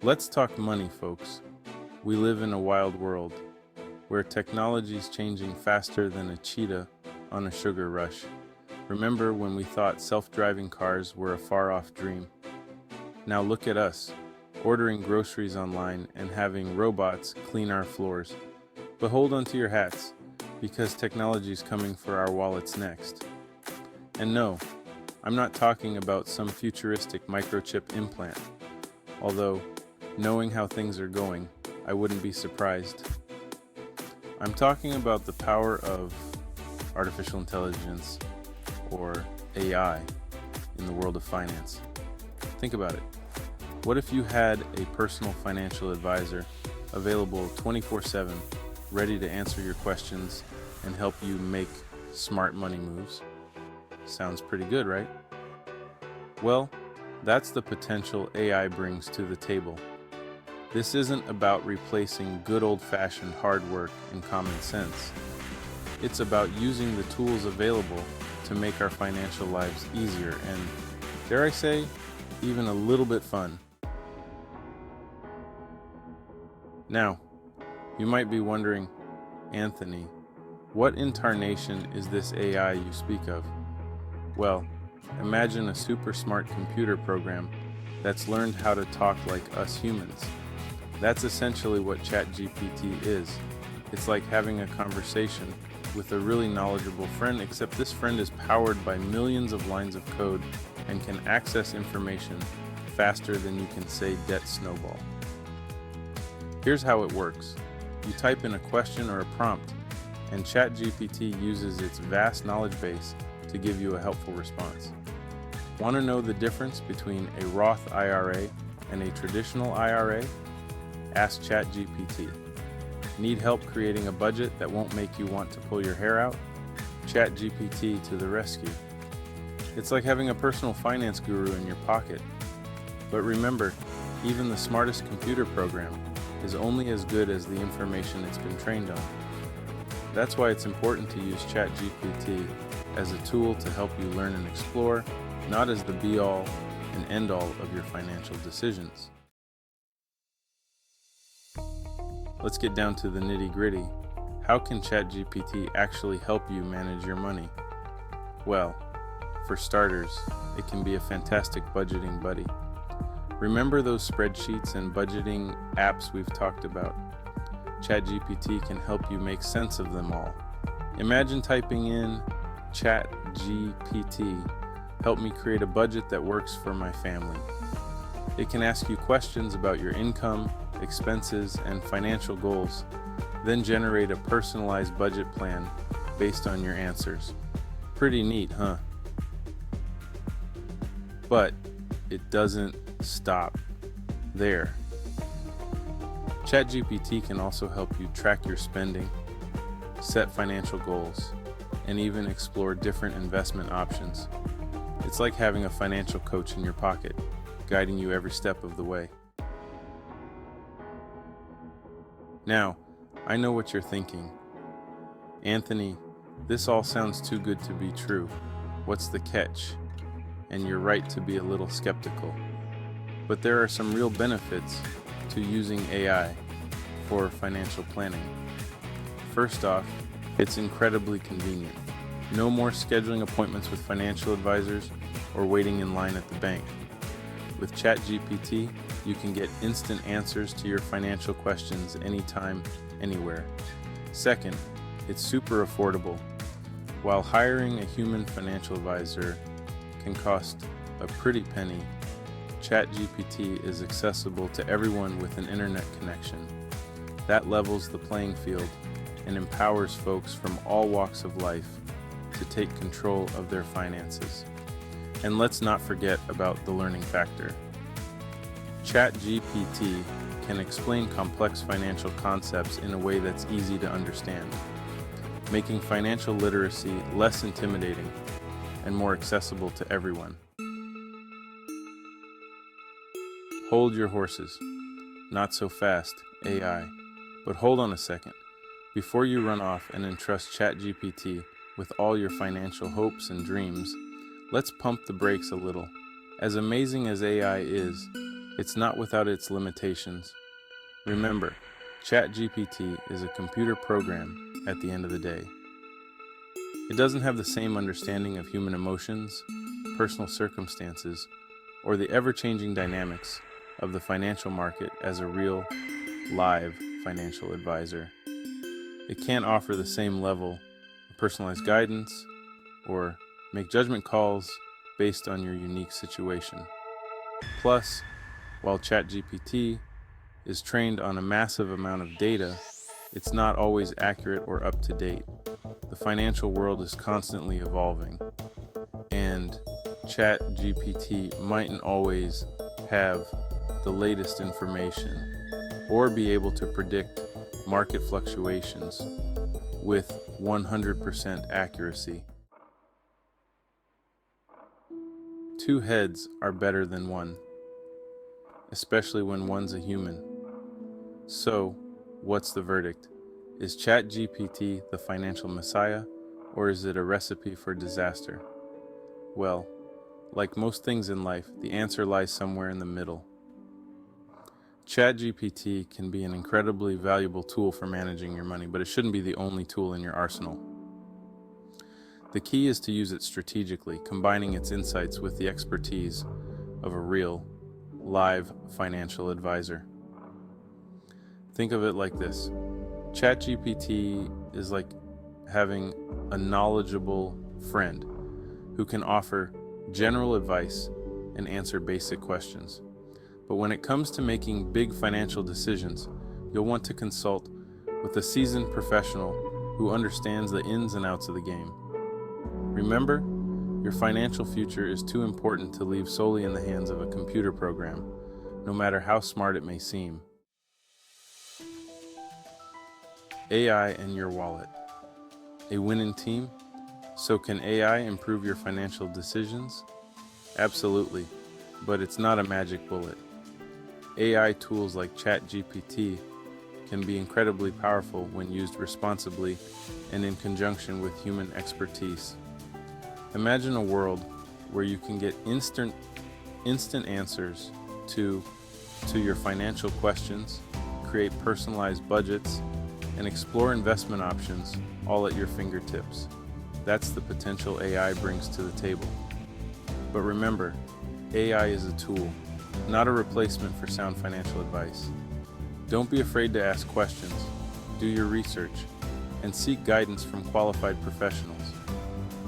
Let's talk money, folks. We live in a wild world where technology is changing faster than a cheetah on a sugar rush. Remember when we thought self-driving cars were a far-off dream? Now look at us, ordering groceries online and having robots clean our floors. But hold on to your hats, because technology is coming for our wallets next. And no, I'm not talking about some futuristic microchip implant. Although, knowing how things are going, I wouldn't be surprised. I'm talking about the power of artificial intelligence, or AI, in the world of finance. Think about it. What if you had a personal financial advisor available 24/7, ready to answer your questions and help you make smart money moves? Sounds pretty good, right? Well, that's the potential AI brings to the table. This isn't about replacing good old-fashioned hard work and common sense. It's about using the tools available to make our financial lives easier and, dare I say, even a little bit fun. Now, you might be wondering, Anthony, what incarnation is this AI you speak of? Well, imagine a super smart computer program that's learned how to talk like us humans. That's essentially what ChatGPT is. It's like having a conversation with a really knowledgeable friend, except this friend is powered by millions of lines of code and can access information faster than you can say debt snowball. Here's how it works. You type in a question or a prompt, and ChatGPT uses its vast knowledge base to give you a helpful response. Want to know the difference between a Roth IRA and a traditional IRA? Ask ChatGPT. Need help creating a budget that won't make you want to pull your hair out? ChatGPT to the rescue. It's like having a personal finance guru in your pocket. But remember, even the smartest computer program is only as good as the information it's been trained on. That's why it's important to use ChatGPT as a tool to help you learn and explore, not as the be-all and end-all of your financial decisions. Let's get down to the nitty-gritty. How can ChatGPT actually help you manage your money? Well, for starters, it can be a fantastic budgeting buddy. Remember those spreadsheets and budgeting apps we've talked about? ChatGPT can help you make sense of them all. Imagine typing in ChatGPT, help me create a budget that works for my family. It can ask you questions about your income, expenses, and financial goals, then generate a personalized budget plan based on your answers. Pretty neat, huh? But it doesn't stop there. ChatGPT can also help you track your spending, set financial goals, and even explore different investment options. It's like having a financial coach in your pocket, guiding you every step of the way. Now, I know what you're thinking. Anthony, this all sounds too good to be true. What's the catch? And you're right to be a little skeptical. But there are some real benefits to using AI for financial planning. First off, it's incredibly convenient. No more scheduling appointments with financial advisors or waiting in line at the bank. With ChatGPT, you can get instant answers to your financial questions anytime, anywhere. Second, it's super affordable. While hiring a human financial advisor can cost a pretty penny, ChatGPT is accessible to everyone with an internet connection. That levels the playing field and empowers folks from all walks of life to take control of their finances. And let's not forget about the learning factor. ChatGPT can explain complex financial concepts in a way that's easy to understand, making financial literacy less intimidating and more accessible to everyone. Hold your horses. Not so fast, AI. But hold on a second. Before you run off and entrust ChatGPT with all your financial hopes and dreams, let's pump the brakes a little. As amazing as AI is, it's not without its limitations. Remember, ChatGPT is a computer program at the end of the day. It doesn't have the same understanding of human emotions, personal circumstances, or the ever-changing dynamics of the financial market as a real, live financial advisor. It can't offer the same level of personalized guidance or make judgment calls based on your unique situation. Plus, while ChatGPT is trained on a massive amount of data, it's not always accurate or up to date. The financial world is constantly evolving, and ChatGPT mightn't always have the latest information or be able to predict market fluctuations with 100% accuracy. Two heads are better than one, especially when one's a human. So, what's the verdict? Is ChatGPT the financial messiah, or is it a recipe for disaster? Well, like most things in life, the answer lies somewhere in the middle. ChatGPT can be an incredibly valuable tool for managing your money, but it shouldn't be the only tool in your arsenal. The key is to use it strategically, combining its insights with the expertise of a real, live financial advisor. Think of it like this. ChatGPT is like having a knowledgeable friend who can offer general advice and answer basic questions. But when it comes to making big financial decisions, you'll want to consult with a seasoned professional who understands the ins and outs of the game. Remember, your financial future is too important to leave solely in the hands of a computer program, no matter how smart it may seem. AI and your wallet. A winning team? So can AI improve your financial decisions? Absolutely, but it's not a magic bullet. AI tools like ChatGPT can be incredibly powerful when used responsibly and in conjunction with human expertise. Imagine a world where you can get instant answers to your financial questions, create personalized budgets, and explore investment options all at your fingertips. That's the potential AI brings to the table. But remember, AI is a tool, not a replacement for sound financial advice. Don't be afraid to ask questions, do your research, and seek guidance from qualified professionals.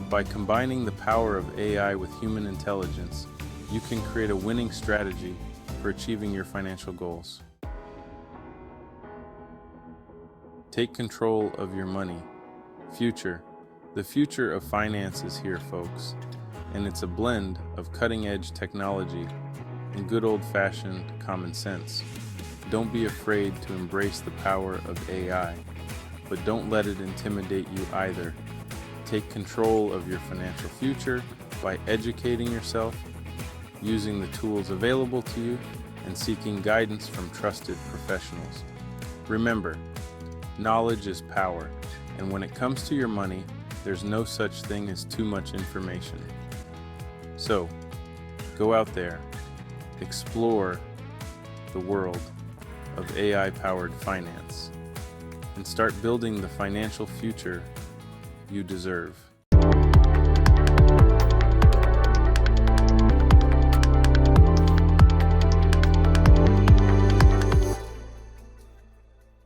By combining the power of AI with human intelligence, you can create a winning strategy for achieving your financial goals. Take control of your money. Future. The future of finance is here, folks, and it's a blend of cutting-edge technology and good old-fashioned common sense. Don't be afraid to embrace the power of AI, but don't let it intimidate you either. Take control of your financial future by educating yourself, using the tools available to you, and seeking guidance from trusted professionals. Remember, knowledge is power, and when it comes to your money, there's no such thing as too much information. So, go out there, explore the world of AI-powered finance, and start building the financial future you deserve.